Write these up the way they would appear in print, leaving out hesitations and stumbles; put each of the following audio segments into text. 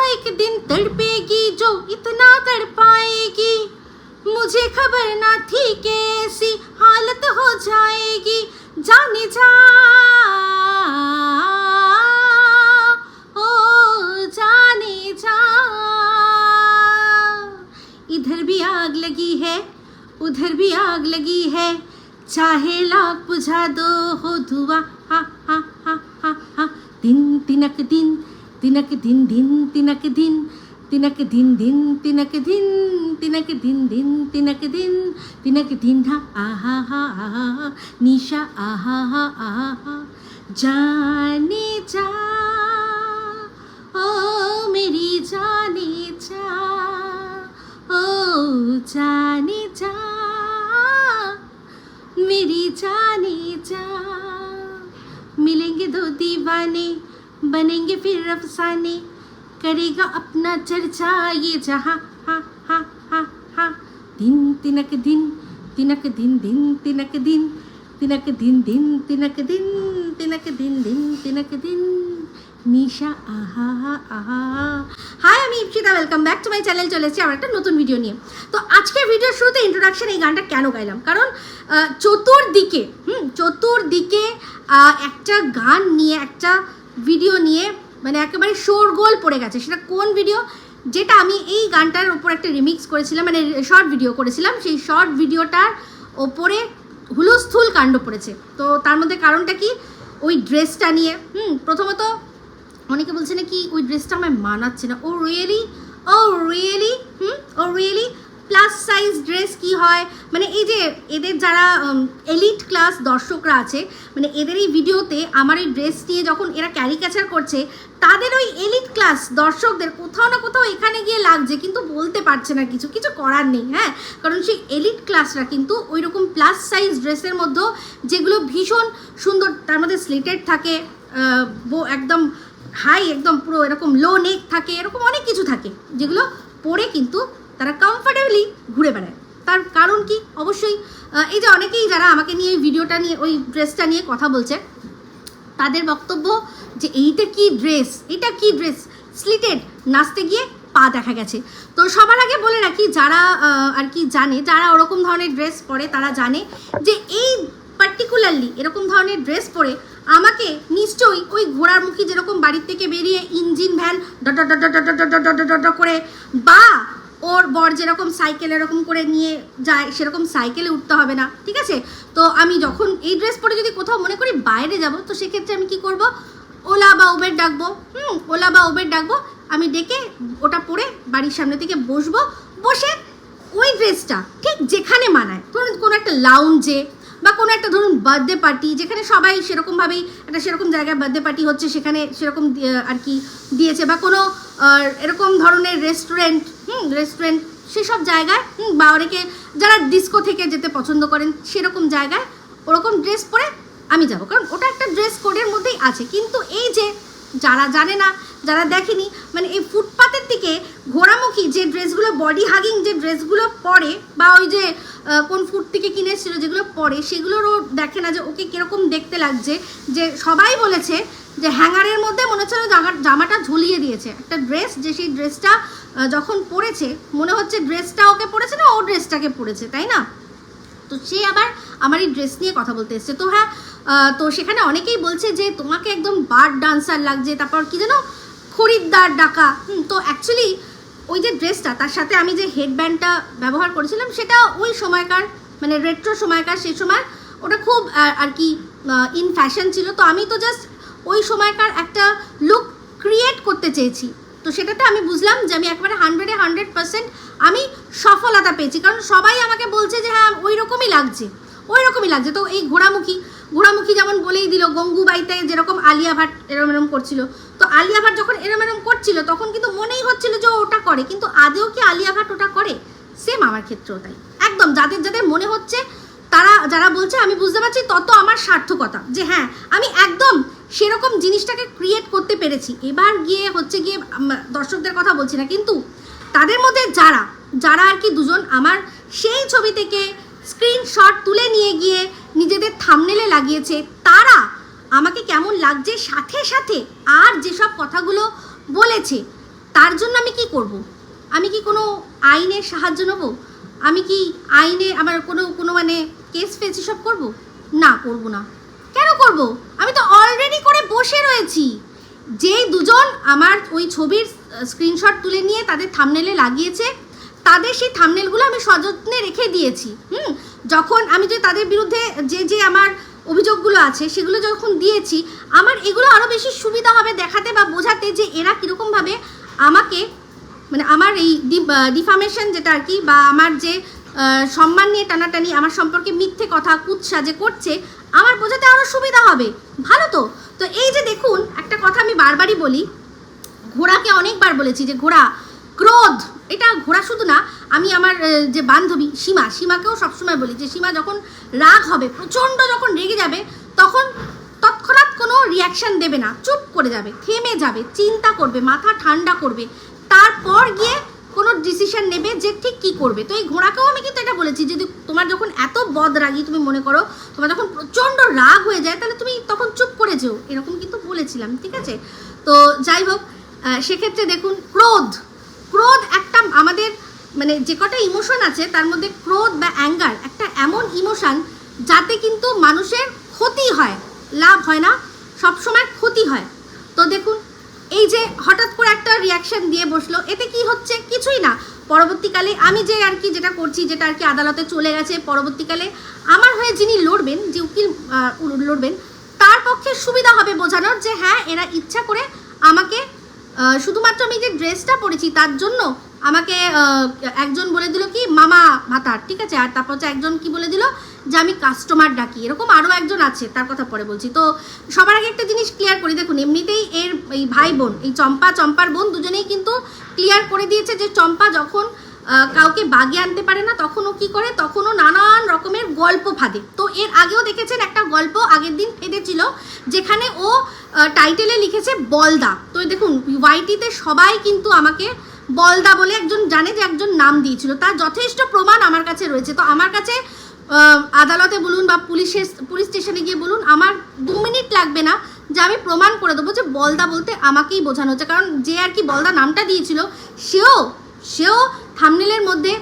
एक दिन तड़पेगी जो इतना तड़पाएगी, मुझे खबर ना थी कि ऐसी हालत हो जाएगी। जाने जा ओ जाने जा, इधर भी आग लगी है उधर भी आग लगी है, चाहे लाख बुझा दो हो धुआं। हा हा हा हा हा। दिन तिनक दिन तिनक दिन दिन तिनक दिन तिनक दिन दिन तिनक दिन तिनक दिन दिन तिनक दिन तिनक दिन हा आहा हा आहा निशा आहा हा आहा। जाने जा ओ मेरी जाने जा ओ जाने जा मेरी जाने जा। मिलेंगे दो दीवाने बनेंगे फिर अफसाने, करेगा अपना चर्चा ये जहाँ। हा हा हा हा। दिन तिनक दिन तिनक दिन दिन तिनक दिन तिनक दिन दिन तिनक दिन तिनक दिन दिन तिनक दिन নিশা আহা আহা। হাই, আমি Ipsita, welcome back to my channel. চলে এসেছি আমার একটা নতুন ভিডিও নিয়ে। তো আজকের ভিডিওর শুরুতে ইন্ট্রোডাকশন, এই গানটা কেন গাইলাম, কারণ চতুর্দিকে একটা গান নিয়ে, একটা ভিডিও নিয়ে মানে একেবারে শোরগোল পড়ে গেছে। সেটা কোন ভিডিও? যেটা আমি এই গানটার ওপর একটা রিমিক্স করেছিলাম, মানে শর্ট ভিডিও করেছিলাম, সেই শর্ট ভিডিওটার ওপরে হুলস্থুল কাণ্ড পড়েছে। তো তার মধ্যে কারণটা কি? ওই ড্রেসটা নিয়ে। প্রথমত অনেকে বলছে না কি ওই ড্রেসটা আমায় মানাচ্ছে না। ও রিয়েলি প্লাস সাইজ ড্রেস কি হয়, মানে এই যে এদের যারা এলিট ক্লাস দর্শকরা আছে, মানে এদের এই ভিডিওতে আমার এই ড্রেস নিয়ে যখন এরা ক্যারিকেচার করছে, তাদের ওই এলিট ক্লাস দর্শকদের কোথাও না কোথাও এখানে গিয়ে লাগছে, কিন্তু বলতে পারছে না, কিছু করার নেই। হ্যাঁ, কারণ সেই এলিট ক্লাসরা কিন্তু ওই রকম প্লাস সাইজ ড্রেসের মধ্যেও, যেগুলো ভীষণ সুন্দর, তার মধ্যে স্লিটেড থাকে, একদম হাই, একদম পুরো এরকম লো নেক থাকে, এরকম অনেক কিছু থাকে, যেগুলো পরে কিন্তু তারা কমফর্টেবলি ঘুরে বেড়ায়। তার কারণ কি? অবশ্যই এই যে অনেকেই যারা আমাকে নিয়ে ওই ভিডিওটা নিয়ে, ওই ড্রেসটা নিয়ে কথা বলছে, তাদের বক্তব্য যে এটা কি ড্রেস, স্লিটেড, নাচতে গিয়ে পা দেখা গেছে। তো সবার আগে বলে রাখি, যারা আর কি জানে, যারা ওরকম ধরনের ড্রেস পরে, তারা জানে যে এই পার্টিকুলারলি এরকম ধরনের ড্রেস পরে আমাকে নিশ্চয়ই ওই ঘোড়ার মুখী যেরকম বাড়ির থেকে বেরিয়ে ইঞ্জিন ভ্যান ডট করে, বা ওর বর যেরকম সাইকেল এরকম করে নিয়ে যায়, সেরকম সাইকেলে উঠতে হবে না, ঠিক আছে? তো আমি যখন এই ড্রেস পরে যদি কোথাও মনে করি বাইরে যাব, তো সেক্ষেত্রে আমি কি করব? ওলা বা উবের ডাকবো, আমি ডেকে ওটা পরে বাড়ির সামনে থেকে বসে ওই ড্রেসটা ঠিক যেখানে মানায়, ধরুন কোনো একটা লাউঞ্জে বা কোনো একটা ধরুন বার্থডে পার্টি, যেখানে সবাই সেরকমভাবেই একটা সেরকম জায়গায় বার্থডে পার্টি হচ্ছে, সেখানে সেরকম আর কি দিয়েছে, বা কোনো এরকম ধরনের রেস্টুরেন্ট সেসব জায়গায়, বা অনেকে যারা ডিস্কো থেকে যেতে পছন্দ করেন, সেরকম জায়গায় ওরকম ড্রেস পরে আমি যাব, কারণ ওটা একটা ড্রেস কোডের মধ্যেই আছে। কিন্তু এই যে যারা জানে না, যারা দেখেনি, মানে এই ফুটপাতের দিকে ঘোড়ামুখী যে ড্রেসগুলো, বডি হাগিং যে ড্রেসগুলো পরে, বা ওই যে কোন ফুট থেকে কিনেছিল যেগুলো পরে, সেগুলোরও দেখে না যে ওকে কীরকম দেখতে লাগছে। যে সবাই বলেছে যে হ্যাঙ্গারের মধ্যে মনে হচ্ছে জামাটা ঝুলিয়ে দিয়েছে একটা ড্রেস, যে সেই ড্রেসটা যখন পরেছে মনে হচ্ছে ড্রেসটা ওকে পরেছে না ও ড্রেসটাকে পরেছে, তাই না? তো সে আবার আমার এই ড্রেস নিয়ে কথা বলতে এসছে। তো হ্যাঁ, তো সেখানে অনেকেই বলছে যে তোমাকে একদম বার্ড ডান্সার লাগছে, তারপর কি যেন খরিদ্দার ডাকা। তো অ্যাকচুয়ালি ওই যে ড্রেসটা, তার সাথে আমি যে হেডব্যান্ডটা ব্যবহার করেছিলাম, সেটা ওই সময়কার, মানে রেট্রো সময়কার, সেই সময় ওটা খুব আর কি ইন ফ্যাশন ছিল। তো আমি তো জাস্ট ওই সময়কার একটা লুক ক্রিয়েট করতে চেয়েছি। তো সেটাতে আমি বুঝলাম যে আমি একবারে 100% আমি সফলতা পেয়েছি, কারণ সবাই আমাকে বলছে যে হ্যাঁ ওই রকমই লাগছে। তো এই ঘোড়ামুখী যেমন বলেই দিল, গঙ্গুবাইতে যেরকম আলিয়া ভাট এরম করছিল, তো আলিয়া ভাট যখন এরম করছিল, তখন কিন্তু মনেই হচ্ছিল যে ওটা করে, কিন্তু আদেও কি আলিয়া ভাট ওটা করে? সেম আমার ক্ষেত্রেও তাই। একদম যাদের মনে হচ্ছে, তারা যারা বলছে, আমি বুঝতে পারছি তত আমার সার্থকতা, যে হ্যাঁ আমি একদম সেরকম জিনিসটাকে ক্রিয়েট করতে পেরেছি। এবার গিয়ে দর্শকদের কথা বলছি না, কিন্তু তাদের মধ্যে যারা আর কি দুজন আমার সেই ছবি থেকে স্ক্রিনশট তুলে নিয়ে গিয়ে নিজেদের থাম্বনেলে লাগিয়েছে, তারা আমাকে কেমন লাগছে সাথে আর যেসব কথাগুলো বলেছে তার জন্য আমি কি করব? আমি কি কোনো আইনের সাহায্য নেব? আমি কি আইনে আমার কোনো মানে কেস ফেস সব করব? না, করব না। কেন করব? আমি তো অলরেডি করে বসে রয়েছি। যে দুজন আমার ওই ছবির স্ক্রিনশট তুলে নিয়ে তাদের থাম্বনেলে লাগিয়েছে, তাদের সেই থাম্বনেলগুলো আমি সযত্নে রেখে দিয়েছি। যখন আমি যে তাদের বিরুদ্ধে যে আমার অভিযোগগুলো আছে সেগুলো যখন দিয়েছি, আমার এগুলো আরও বেশি সুবিধা হবে দেখাতে বা বোঝাতে যে এরা কীরকমভাবে আমাকে মানে আমার এই ডিফামেশন যেটা আর কি, বা আমার যে সম্মান নিয়ে টানাটানি, আমার সম্পর্কে মিথ্যে কথা কুৎসা যে করছে, আমার বোঝাতে আরও সুবিধা হবে। ভালো তো। তো এই যে দেখুন, একটা কথা আমি বারবারই বলি, ঘোড়াকে অনেকবার বলেছি যে ঘোড়া ক্রোধ, এটা ঘোড়া শুধু না, আমি আমার যে বান্ধবী সীমাকেও সবসময় বলি যে সীমা যখন রাগ হবে, প্রচণ্ড যখন রেগে যাবে, তখন তৎক্ষণাৎ কোনো রিয়াকশান দেবে না, চুপ করে যাবে, থেমে যাবে, চিন্তা করবে, মাথা ঠান্ডা করবে, তারপর গিয়ে কোনো ডিসিশন নেবে যে ঠিক কী করবে। তো এই ঘোড়াকেও আমি কিন্তু এটা বলেছি, যদি তোমার যখন এত বদরাগী, তুমি মনে করো তোমার যখন প্রচণ্ড রাগ হয়ে যায়, তাহলে তুমি তখন চুপ করে যেও, এরকম কিন্তু বলেছিলাম, ঠিক আছে? তো যাই হোক, সেক্ষেত্রে দেখুন, ক্রোধ একটা আমাদের মানে যে কটা ইমোশন আছে তার মধ্যে ক্রোধ বা অ্যাঙ্গার একটা এমন ইমোশন যাতে কিন্তু মানুষের ক্ষতি হয়, লাভ হয় না, সবসময় ক্ষতি হয়। তো দেখুন, এই যে হঠাৎ করে একটা রিয়াকশান দিয়ে বসলো, এতে কি হচ্ছে? কিছুই না। পরবর্তীকালে আমি যে আর কি যেটা করছি, যেটা আর কি আদালতে চলে গেছে, পরবর্তীকালে আমার হয়ে যিনি লড়বেন, যে উকিল লড়বেন, তার পক্ষে সুবিধা হবে বোঝানোর যে হ্যাঁ, এরা ইচ্ছা করে আমাকে শুধুমাত্র আমি যে ড্রেসটা পরেছি তার জন্য আমাকে একজন বলে দিল কি মামা ভাতার, ঠিক আছে? আর তারপর হচ্ছে একজন কি বলে দিল যে আমি কাস্টমার ডাকি, এরকম আরও একজন আছে, তার কথা পরে বলছি। তো সবার আগে একটা জিনিস ক্লিয়ার করি, দেখুন এমনিতেই এর এই ভাই বোন, এই চম্পার বোন দুজনেই কিন্তু ক্লিয়ার করে দিয়েছে যে চম্পা যখন কাউকে বাগে আনতে পারে না, তখন ও কী করে, তখন ও নানান রকমের গল্প ফাঁদে। তো এর আগেও দেখেছেন একটা গল্প আগের দিন ফেঁদেছিল, যেখানে ও টাইটেলে লিখেছে বলদা। তো দেখুন, ওয়াইটিতে সবাই কিন্তু আমাকে বলদা বলে একজন জানে যে একজন নাম দিয়েছিল, তার যথেষ্ট প্রমাণ আমার কাছে রয়েছে। তো আমার কাছে আদালতে বলুন বা পুলিশ স্টেশনে গিয়ে বলুন, আমার 2 মিনিট লাগবে না যে আমি প্রমাণ করে দেবো যে বলদা বলতে আমাকেই বোঝানো হচ্ছে। কারণ যে আর কি বলদা নামটা দিয়েছিল, সেও থাম্বনেলের মধ্যে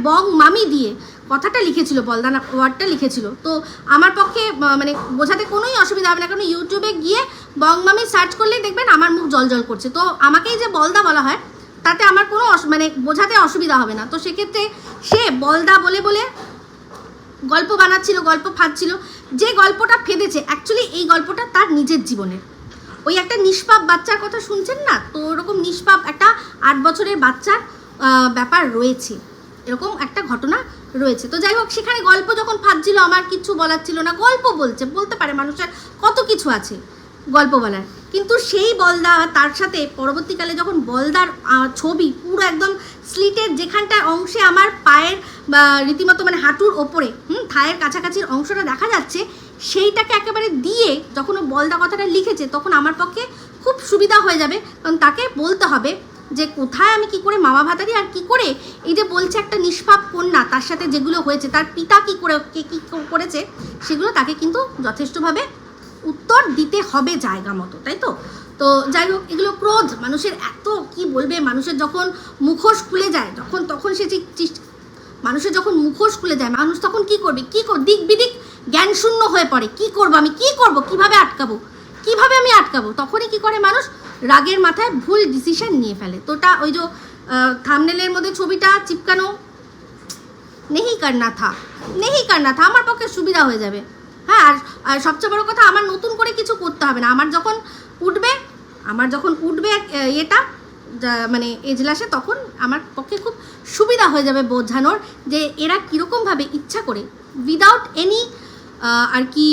#বং মামি দিয়ে কথাটা লিখেছিল, বলদা না ওয়ার্ডটা লিখেছিল। তো আমার পক্ষে মানে বোঝাতে কোনোই অসুবিধা হবে না, কারণ ইউটিউবে গিয়ে বং মামি সার্চ করলেই দেখবেন আমার মুখ জল করছে। তো আমাকেই যে বলদা বলা হয় তাতে আমার কোনো মানে বোঝাতে অসুবিধা হবে না। তো সেক্ষেত্রে সে বলদা বলে গল্প বানাচ্ছিল, গল্প ফাঁদছিল। যে গল্পটা ফেঁদেছে অ্যাকচুয়ালি এই গল্পটা তার নিজের জীবনের, ওই একটা নিষ্পাপ বাচ্চার কথা শুনছেন না, তো ওরকম নিষ্পাপ একটা 8 বছরের বাচ্চার ব্যাপার রয়েছে, এরকম একটা ঘটনা রয়েছে। তো যাই হোক, সেখানে গল্প যখন ফাঁদছিল আমার কিচ্ছু বলার ছিল না, গল্প বলতে পারে, মানুষের কত কিছু আছে গল্প বলার। কিন্তু সেই বলদা, তার সাথে পরবর্তীকালে যখন বলদার ছবি পুরো একদম স্লিটের যেখানটা অংশে আমার পায়ের বা রীতিমতো মানে হাঁটুর ওপরে থায়ের কাছাকাছির অংশটা দেখা যাচ্ছে, সেইটাকে একেবারে দিয়ে যখন ও বলদা কথাটা লিখেছে, তখন আমার পক্ষে খুব সুবিধা হয়ে যাবে। কারণ তাকে বলতে হবে যে কোথায় আমি কি করে মামা ভাতারি, আর কি করে এই যে বলছে একটা নিষ্পাপ কন্যা, তার সাথে যেগুলো হয়েছে, তার পিতা কী করেছে, সেগুলো তাকে কিন্তু যথেষ্টভাবে উত্তর দিতে হবে জায়গা মতো, তাই তো? তো যাই হোক, এগুলো ক্রোধ, মানুষের এত কি বলবে, মানুষের যখন মুখোশ খুলে যায়, তখন সে মানুষের যখন মুখোশ খুলে যায়, মানুষ তখন কি করবে, দিক বিদিক জ্ঞান শূন্য হয়ে পড়ে। কি করব আমি, কি করব, কিভাবে আমি আটকাবো, তখনই কি করে মানুষ রাগের মাথায় ভুল ডিসিশন নিয়ে ফেলে। তো ওই যে থাম্বনেলের মধ্যে ছবিটা চিপকানো, নেহি করনা থা, আমার পক্ষে সুবিধা হয়ে যাবে। হ্যাঁ, আর সবচেয়ে বড় কথা, আমার নতুন করে কিছু করতে হবে না। আমার যখন উঠবে এটা মানে এজলাসে, তখন আমার পক্ষে খুব সুবিধা হয়ে যাবে বোঝানোর যে এরা কীরকমভাবে ইচ্ছা করে উইদাউট এনি আর কি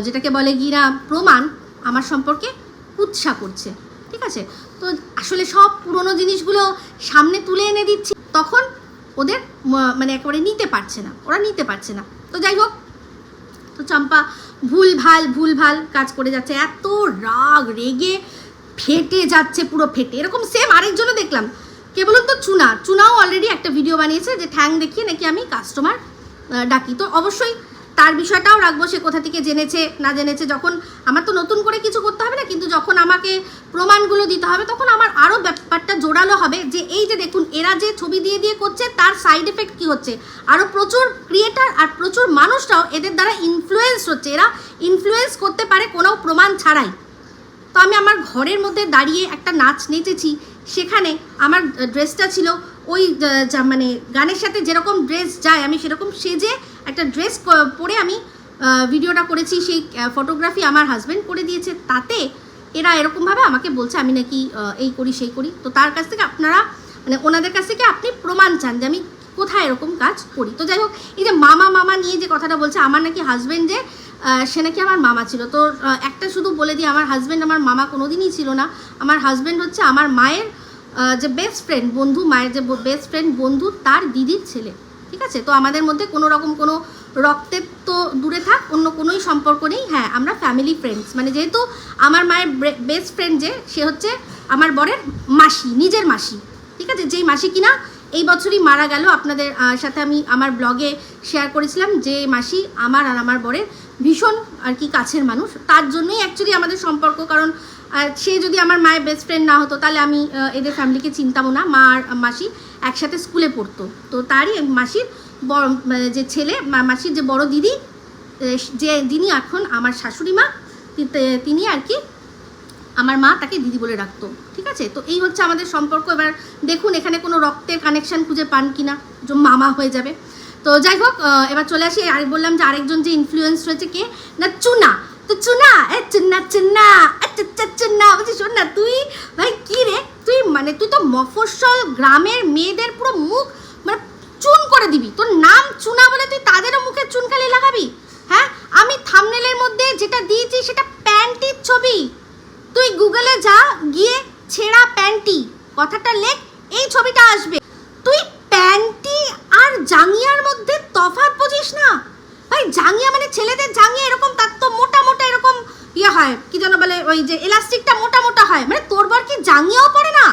যেটাকে বলে কি না প্রমাণ আমার সম্পর্কে কুৎসা করছে, ঠিক আছে? তো আসলে সব পুরনো জিনিসগুলো সামনে তুলে এনে দিচ্ছি, তখন ওদের মানে একেবারে ওরা নিতে পারছে না। তো যাই হোক, তো চম্পা ভুলভাল কাজ করে যাচ্ছে, এত রেগে ফেটে যাচ্ছে, পুরো ফেটে। এরকম সেম আরেকজনও দেখলাম, কে বলুন তো, চুনাও অলরেডি একটা ভিডিও বানিয়েছে যে ঠ্যাং দেখিয়ে নাকি আমি কাস্টমার ডাকি। তো অবশ্যই তার বিষয়টাও রাখবো, সে কোথা থেকে জেনেছে না জেনেছে। যখন আমার তো নতুন করে কিছু করতে হবে না, কিন্তু যখন আমাকে প্রমাণগুলো দিতে হবে তখন আমার আরও ব্যাপারটা জোরালো হবে যে এই যে দেখুন এরা যে ছবি দিয়ে দিয়ে করছে তার সাইড এফেক্ট কী হচ্ছে। আরও প্রচুর ক্রিয়েটার আর প্রচুর মানুষরাও এদের দ্বারা ইনফ্লুয়েন্স হচ্ছে, এরা ইনফ্লুয়েন্স করতে পারে কোনো প্রমাণ ছাড়াই। তো আমি আমার ঘরের মধ্যে দাঁড়িয়ে একটা নাচ নেচেছি, সেখানে আমার ড্রেসটা ছিল ওই মানে গানের সাথে যেরকম ড্রেস যায় আমি সেরকম সেজে একটা ড্রেস পরে আমি ভিডিওটা করেছি। সেই ফটোগ্রাফি আমার হাজব্যান্ড করে দিয়েছে। তাতে এরা এরকমভাবে আমাকে বলছে আমি নাকি এই করি সেই করি। তো তার কাছ থেকে আপনারা মানে ওনাদের কাছ থেকে আপনি প্রমাণ চান যে আমি কোথায় এরকম কাজ করি। তো যাই হোক, এই যে মামা মামা নিয়ে যে কথাটা বলছে, আমার নাকি হাজব্যান্ড যে সে নাকি আমার মামা ছিল। তো একটা শুধু বলে দিই, আমার হাজব্যান্ড আমার মামা কোনোদিনই ছিল না। আমার হাজব্যান্ড হচ্ছে আমার মায়ের যে বেস্ট ফ্রেন্ড বন্ধু, মায়ের যে বেস্ট ফ্রেন্ড বন্ধু তার দিদির ছেলে, ঠিক আছে। তো আমাদের মধ্যে কোনো রকম কোনো রক্তের তো দূরে থাক, অন্য কোনোই সম্পর্ক নেই। হ্যাঁ, আমরা ফ্যামিলি ফ্রেন্ডস, মানে যেহেতু আমার মায়ের বেস্ট ফ্রেন্ড যে সে হচ্ছে আমার বরের মাসি, নিজের মাসি, ঠিক আছে। যেই মাসি কিনা এই বছরই মারা গেল। আপনাদের সাথে আমি আমার ব্লগে শেয়ার করেছিলাম যে মাসি আমার আর আমার বরের ভীষণ আর কি কাছের মানুষ, তার জন্যই অ্যাকচুয়ালি আমাদের সম্পর্ক। কারণ সে যদি আমার মায়ের বেস্ট ফ্রেন্ড না হতো তাহলে আমি এদের ফ্যামিলিকে চিনতামও না। মা আর মাসি একসাথে স্কুলে পড়তো। তো তারই মাসির বড় যে ছেলে, মাসির যে বড় দিদি, যে যিনি এখন আমার শাশুড়ি মা, তিনি আর কি আমার মা তাকে দিদি বলে রাখতো, ঠিক আছে। তো এই হচ্ছে আমাদের সম্পর্ক। এবার দেখুন এখানে কোনো রক্তের কানেকশান খুঁজে পান কিনা, যে মামা হয়ে যাবে। তো যাই হোক, এবার চলে আসি। আর বললাম যে আরেকজন যে ইনফ্লুয়েন্স হয়েছে কে না, চুনা। তো চুনা চুন্না চুন্না চুন্না বলছি, শোন না তুই ভাই কী রে তুই, মানে তুই তো মফস্বল গ্রামের মেয়েদের পুরো মুখ মানে চুন করে দিবি। তোর নাম চুনা বলে তুই তাদেরও মুখে চুনকালি লাগাবি? হ্যাঁ, আমি থাম্বনেলের মধ্যে যেটা দিয়েছি সেটা প্যান্টির ছবি। তুই গুগলে যা, গিয়ে ছেঁড়া প্যান্টি কথাটা লেখ, এই ছবিটা আসবে। তুই প্যান্টি আর জাঙ্গিয়ার মধ্যে তফাৎ বুঝিস না ভাই। জাঙ্গিয়া মানে ছেলেদের জাঙ্গিয়া এরকম, তার তো মোটা মোটা এরকম ইয়ে হয়, কি যেন বলে, ওই যে এলাস্টিকটা মোটা মোটা হয়। মানে তোর বর কি জাঙ্গিয়াও পরে না?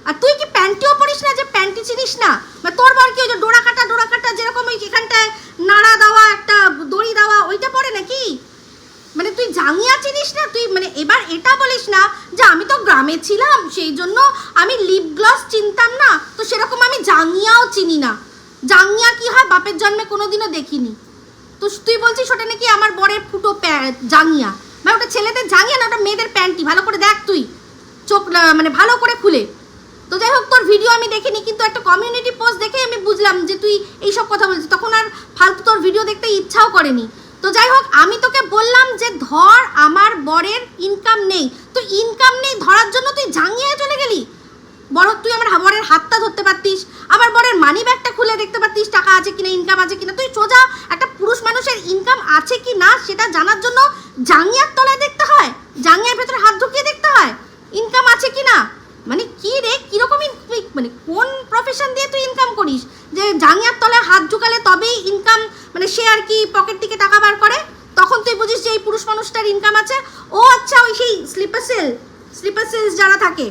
আর তুই কি প্যান্টিও পরিস না, যে প্যান্টি চিনিস না? মানে তোর বর কি ওই যে ডোরা কাটা যেরকম ওই এখানটায় নাড়া দেওয়া একটা দড়ি দেওয়া ওইটা পরে নাকি? মানে তুই জাঙ্গিয়া চিনিস না তুই? মানে এবার এটা বলিস না যে আমি তো গ্রামে ছিলাম সেই জন্য আমি লিপ গ্লস চিনতাম না, তো সেরকম আমি জাঙ্গিয়াও চিনি না। জাঙ্গিয়া কি হয় বাপের জন্মে কোনোদিনও দেখিনি। তো তুই বলছিস ওটা নাকি আমার বরের ফুটো জাঙ্গিয়া। মানে ওটা ছেলেদের জাঙ্গিয়া না, ওটা মেয়েদের প্যান্টি। ভালো করে দেখ তুই, চোখ মানে ভালো করে খুলে। তো যাই হোক, তোর ভিডিও আমি দেখিনি, কিন্তু একটা কমিউনিটি পোস্ট দেখে আমি বুঝলাম যে তুই এইসব কথা বলছিস। তখন আর ফালতু তোর ভিডিও দেখতে ইচ্ছাও করেনি। তো যাই হোক, আমি তোকে বললাম যে ধর আমার বরের ইনকাম নেই, তো ইনকাম নেই ধরার জন্য তুই জাঙ্গিয়ে চলে গেলি। বড় তুই আমার বরের হাতটা ধরতে পারতিস, আমার বরের মানি ব্যাগটা খুলে দেখতে পারতিস টাকা আছে কিনা, ইনকাম আছে কিনা। তুই সোজা একটা পুরুষ মানুষের ইনকাম আছে কি না সেটা জানার জন্য জাঙ্গিয়ার তলায় দেখতে হয়, জাঙ্গিয়ার ভেতরে হাত ঢুকিয়ে দেখতে হয় ইনকাম আছে কি না। মানে কি রে, কীরকম মানে কোন প্রফেশন দিয়ে তুই ইনকাম করিস যে জাঙ্গিয়ার তলায় হাত ঢুকালে তবেই ইনকাম, মানে সে আর কি পকেট থেকে টাকা বার করে, তখন তুই বুঝিস যে এই পুরুষ মানুষটার ইনকাম আছে। ও আচ্ছা, ওই সেই স্লিপার সেলস যারা থাকে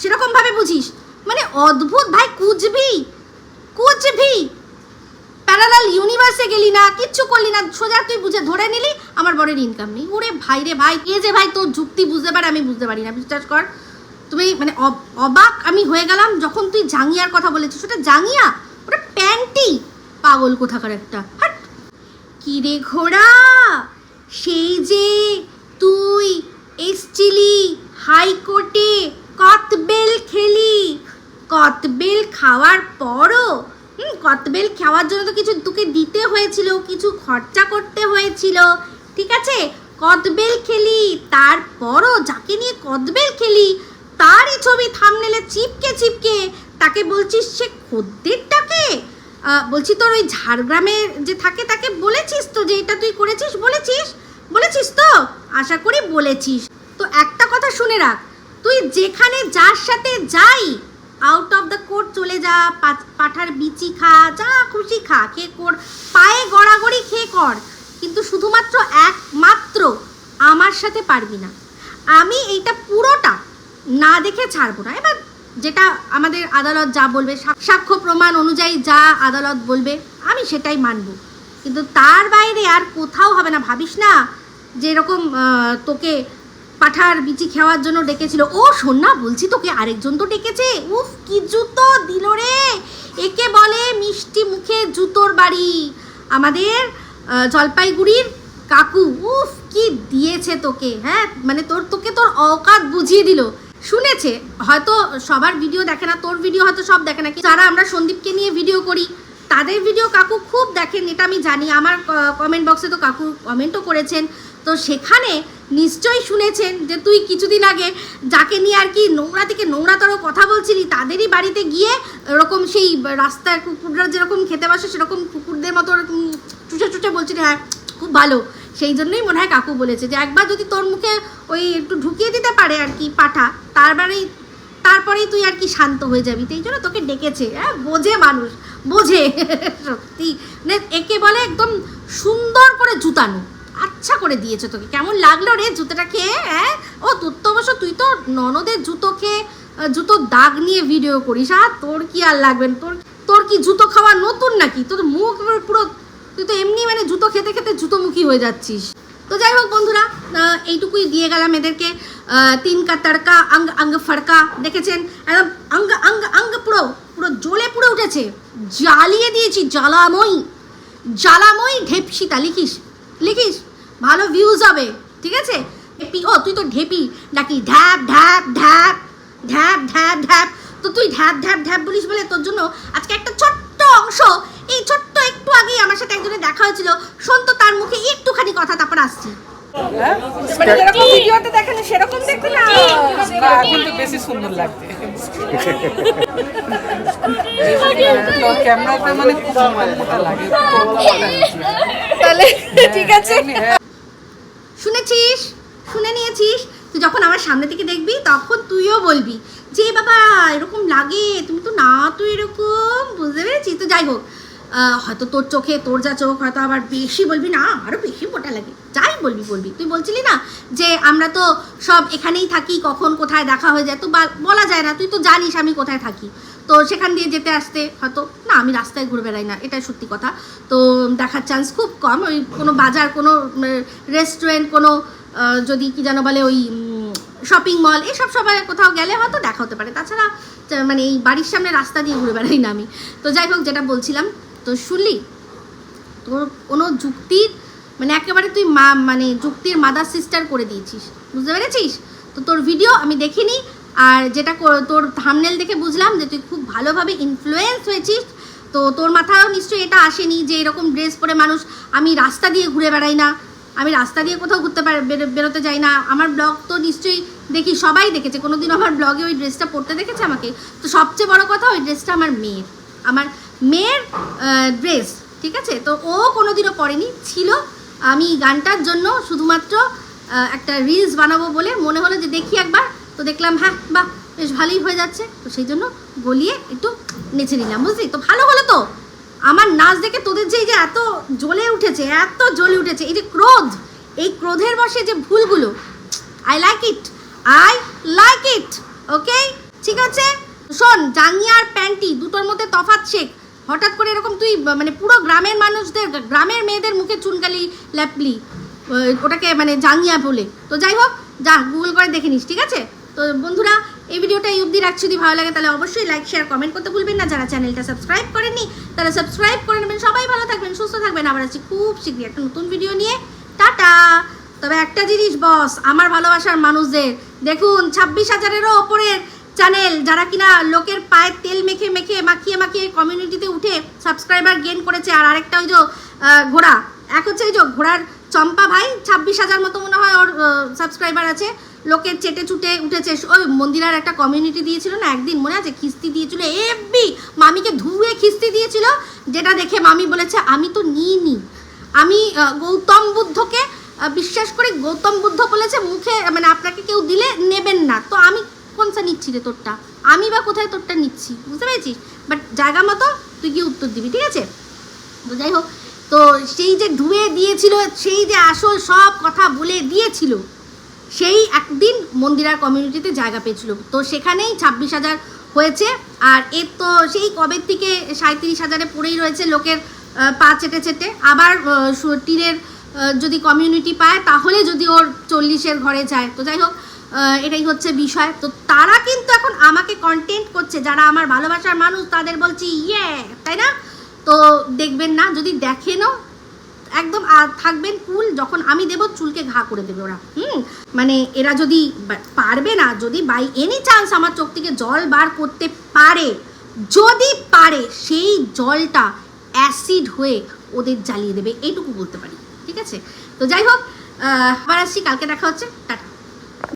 সেরকমভাবে বুঝিস। মানে অদ্ভুত ভাই, কুচবি প্যারালাল ইউনিভার্সে গেলি না, কিচ্ছু করলি না, সোজা তুই বুঝে ধরে নিলি আমার বরের ইনকাম নেই। ওরে ভাই রে ভাই, কে যে ভাই তোর যুক্তি বুঝতে পারে আমি বুঝতে পারি না, বিশ্বাস কর। তুমি মানে অবাক আমি হয়ে গেলাম যখন তুই জাঙ্গিয়ার কথা বলেছিস। ওটা জাঙ্গিয়া, ওটা প্যান্টি, পাগল কোথাকার একটা। হাট কি রে ঘোড়া, সেই যে তুই এসছিলি হাইকোর্টে কতবেল খেলি, কতবেল খাওয়ার পরও কতবেল খাওয়ার জন্য তো কিছু তোকে দিতে হয়েছিল, কিছু খরচা করতে হয়েছিল, ঠিক আছে। কতবেল খেলি, তারপরও যাকে নিয়ে কতবেল খেলি তারই ছবি থাম্বনেলে চিপকে তাকে বলছিস সে খদ্দেরটাকে। বলছি তোর ওই ঝাড়গ্রামের যে থাকে তাকে বলেছিস তো যে এটা তুই করেছিস? বলেছিস তো, আশা করি বলেছিস। তো একটা কথা শুনে রাখ, তুই যেখানে যার সাথে যাই আউট অফ দ্য কোর্ট চলে যা, পাঠার বিচি খা, যা খুশি খা, খেয়ে কর, পায়ে গড়াগড়ি খেয়ে কর, কিন্তু শুধুমাত্র একমাত্র আমার সাথে পারবি না। আমি এইটা পুরোটা না দেখে ছাড়বো না। এবার যেটা আমাদের আদালত যা বলবে, সাক্ষ্য প্রমাণ অনুযায়ী যা আদালত বলবে আমি সেটাই মানব। কিন্তু তার বাইরে আর কোথাও হবে না। ভাবিস না যে এরকম তোকে পাঠার বিচি খাওয়ার জন্য ডেকেছিল। ও শোন না, বলছি তোকে আরেকজন তো ডেকেছে। উফ কি জুতো দিল রে, একে বলে মিষ্টি মুখে জুতোর বাড়ি, আমাদের জলপাইগুড়ির কাকু। উফ কি দিয়েছে তোকে, হ্যাঁ মানে তোকে তোর অকাত বুঝিয়ে দিল। শুনেছে, হয়তো সবার ভিডিও দেখে না, তোর ভিডিও হয়তো সব দেখে না, যারা আমরা সন্দীপকে নিয়ে ভিডিও করি তাদের ভিডিও কাকু খুব দেখেন, এটা আমি জানি। আমার কমেন্ট বক্সে তো কাকু কমেন্টও করেছেন, তো সেখানে নিশ্চয়ই শুনেছেন যে তুই কিছুদিন আগে যাকে নিয়ে আর কি নোংরা থেকে নোংরাতর কথা বলছিলি, তাদেরই বাড়িতে গিয়ে এরকম সেই রাস্তায় কুকুররা যেরকম খেতে বসে সেরকম কুকুরদের মতো চুষে চুষে বলছিলি, হ্যাঁ খুব ভালো। সেই জন্যই মনে হয় কাকু বলেছে যে একবার যদি তোর মুখে ওই একটু ঢুকিয়ে দিতে পারে আর কি পাঠা, তারপরেই তুই আর কি শান্ত হয়ে যাবি। তো এই জন্য তোকে ডেকেছে। হ্যাঁ বোঝে মানুষ, বোঝে সত্যি। মানে একে বলে একদম সুন্দর করে জুতানো, আচ্ছা করে দিয়েছে তোকে। কেমন লাগলো রে জুতোটা খেয়ে? হ্যাঁ ও তোর তো অবশ্য তুই তো ননদের জুতো খেয়ে জুতোর দাগ নিয়ে ভিডিও করিস। আর তোর কি আর লাগবে, তোর কি জুতো খাওয়া নতুন নাকি? তোর মুখ পুরো, তুই তো এমনি মানে জুতো খেতে খেতে জুতোমুখী হয়ে যাচ্ছিস। তো যাই হোক বন্ধুরা, এইটুকুই দিয়ে গেলাম এদেরকে। 3 का तड़का अंग अंग फड़का, দেখেছেন একদম অঙ্গ অঙ্গ অঙ্গ পুরো জ্বলে পুড়ে উঠেছে, জ্বালিয়ে দিয়েছি। জ্বালাময়ী ঢেপসিতা লিখিস ভালো ভিউজ হবে, ঠিক আছে? ও তুই তো ঢেপি নাকি? ঢ্যাপ ঢ্যাপ ঢ্যাপ ঢ্যাপ ঢ্যাপ ঢ্যাপ। তো তুই ঢ্যাপ ঢ্যাপ ঢ্যাপ বলিস বলে তোর জন্য আজকে একটা ছোট্ট অংশ, এই ছোট্ট একটু আগেই আমার সাথে একজনের দেখা হয়েছিল, শোন তো তার মুখে একটুখানি কথা, তারপর আসছি। মানে যেরকম ভিডিওতে দেখেন সেরকম দেখতে না, কিন্তু বেশি সুন্দর লাগছে। তো ক্যামেরাতে মানে খুব মোটা লাগে, তাহলে ঠিক আছে। শুনে নিয়েছিস? তুই যখন আমার সামনে থেকে দেখবি তখন তুইও বলবি যে বাবা এরকম লাগে, তুমি তো না তুই এরকম, বুঝতে পেরেছিস? তো যাই হোক, হয়তো তোর চোখে, তোর যা চোখ, হয়তো আবার বেশি বলবি না আরও বেশি মোটা লাগে, যাই বলবি। তুই বলছিলি না যে আমরা তো সব এখানেই থাকি, কখন কোথায় দেখা হয়ে যায় তো বলা যায় না। তুই তো জানিস আমি কোথায় থাকি, তো সেখান দিয়ে যেতে আসতে হয়তো না, আমি রাস্তায় ঘুরে বেড়াই না, এটাই সত্যি কথা। তো দেখার চান্স খুব কম। ওই কোনো বাজার, কোনো রেস্টুরেন্ট, কোনো যদি কি যেন বলে ওই শপিং মল, এসব সবাই কোথাও গেলে হয়তো দেখা হতে পারে, তাছাড়া মানে এই বাড়ির সামনে রাস্তা দিয়ে ঘুরে বেড়াই না আমি। তো যাই হোক, যেটা বলছিলাম, তো শুনলি তোর কোনো যুক্তির মানে একেবারে তুই মানে যুক্তির মাদার সিস্টার করে দিয়েছিস, বুঝতে পেরেছিস? তো তোর ভিডিও আমি দেখিনি, আর যেটা তোর থাম্বনেল দেখে বুঝলাম যে তুই খুব ভালোভাবে ইনফ্লুয়েন্স হয়েছিস। তো তোর মাথায়ও নিশ্চয়ই এটা আসেনি যে এরকম ড্রেস পরে মানুষ, আমি রাস্তা দিয়ে ঘুরে বেড়াই না, আমি রাস্তা দিয়ে কোথাও ঘুরতে বেরোতে যাই না। আমার ব্লগ তো নিশ্চয়ই দেখি, সবাই দেখেছে, কোনো দিন আমার ব্লগে ওই ড্রেসটা পরতে দেখেছে আমাকে। তো সবচেয়ে বড় কথা, ওই ড্রেসটা আমার মেয়ের ড্রেস, ঠিক আছে? তো ও কোনোদিনও পরেনি, ছিল আমি গানটার জন্য শুধুমাত্র একটা রিলস বানাবো বলে মনে হলো যে দেখি একবার, তো দেখলাম হ্যাঁ বাহ বেশ ভালোই হয়ে যাচ্ছে, তো সেই জন্য গলিয়ে একটু নেচে নিলাম, বুঝলি? তো ভালো হলো তো। আমার নাচ দেখে তোদের যে এত জ্বলে উঠেছে, এই যে ক্রোধ, এই ক্রোধের বশে যে ভুলগুলো, আই লাইক ইট, ওকে ঠিক আছে? শোন, জাঙ্গিয়া আর প্যান্টি দুটোর মধ্যে তফাৎ শেখ। হঠাৎ করে এরকম তুই মানে পুরো গ্রামের মানুষদের, গ্রামের মেয়েদের মুখে চুনকালি ল্যাপলি, ওটাকে মানে জাঙ্গিয়া বলে। তো যাই হোক, যা গুগল করে দেখে নিস, ঠিক আছে? তো বন্ধুরা, এই ভিডিওটা এই অবধি রাখছি। যদি ভালো লাগে তাহলে অবশ্যই লাইক, শেয়ার, কমেন্ট করতে ভুলবেন না। যারা চ্যানেলটা সাবস্ক্রাইব করেননি তারা সাবস্ক্রাইব করে নেবেন। সবাই ভালো থাকবেন, সুস্থ থাকবেন। আবার আসছি খুব শীঘ্রই একটা নতুন ভিডিও নিয়ে। টাটা। তবে একটা জিনিস বস, আমার ভালোবাসার মানুষদের দেখুন, 26,000-এরও ওপরের চ্যানেল, যারা কিনা লোকের পায়ে তেল মাখিয়ে কমিউনিটিতে উঠে সাবস্ক্রাইবার গেইন করেছে। আর আরেকটা ওই যে ঘোড়া, এক হচ্ছে ওই যে ঘোড়ার চম্পা ভাই, 26,000 মতো মনে হয় ওর সাবস্ক্রাইবার আছে। লোকের চেটে চুটে উঠেছে। ওই মন্দিরার একটা কমিউনিটি দিয়েছিল না একদিন, মনে আছে? খিস্তি দিয়েছিল, এফবি মামিকে ধুয়ে খিস্তি দিয়েছিল, যেটা দেখে মামি বলেছে আমি তো নিইনি, আমি গৌতম বুদ্ধকে বিশ্বাস করি। গৌতম বুদ্ধ বলেছে মুখে মানে আপনাকে কেউ দিলে নেবেন না, তো আমি কোনটা নিচ্ছি রে তোরটা? আমি বা কোথায় তোরটা নিচ্ছি, বুঝতে পেরেছিস? বাট জায়গা মতো তুই কি উত্তর দিবি, ঠিক আছে? তো যাই হোক, তো সেই যে ধুয়ে দিয়েছিল, সেই যে আসল সব কথা বলে দিয়েছিল, সেই একদিন মন্দিরার কমিউনিটিতে জায়গা পেয়েছিল। তো সেখানেই 26,000 হয়েছে। আর এর তো সেই কবের থেকে 37,000-এ পড়েই রয়েছে। লোকের পা চেটে চেটে, আবার টিনের যদি কমিউনিটি পায় তাহলে যদি ওর 40-এর ঘরে যায়। তো যাই হোক, এটাই হচ্ছে বিষয়। তো তারা কিন্তু এখন আমাকে কন্টেন্ট করছে, যারা আমার ভালোবাসার মানুষ তাদের বলছি ইয়ে, তাই না? তো দেখবেন না, যদি দেখেনও একদম থাকবেন কুল, যখন আমি দেব চুলকে ঘা করে দেবে ওরা। মানে এরা যদি পারবে না, যদি বাই এনি চান্স আমার চোখ থেকে জল বার করতে পারে, যদি পারে, সেই জলটা অ্যাসিড হয়ে ওদের জ্বালিয়ে দেবে, এইটুকু বলতে পারি। ঠিক আছে, তো যাই হোক, আবার আসছি, কালকে দেখা হচ্ছে, টাটা।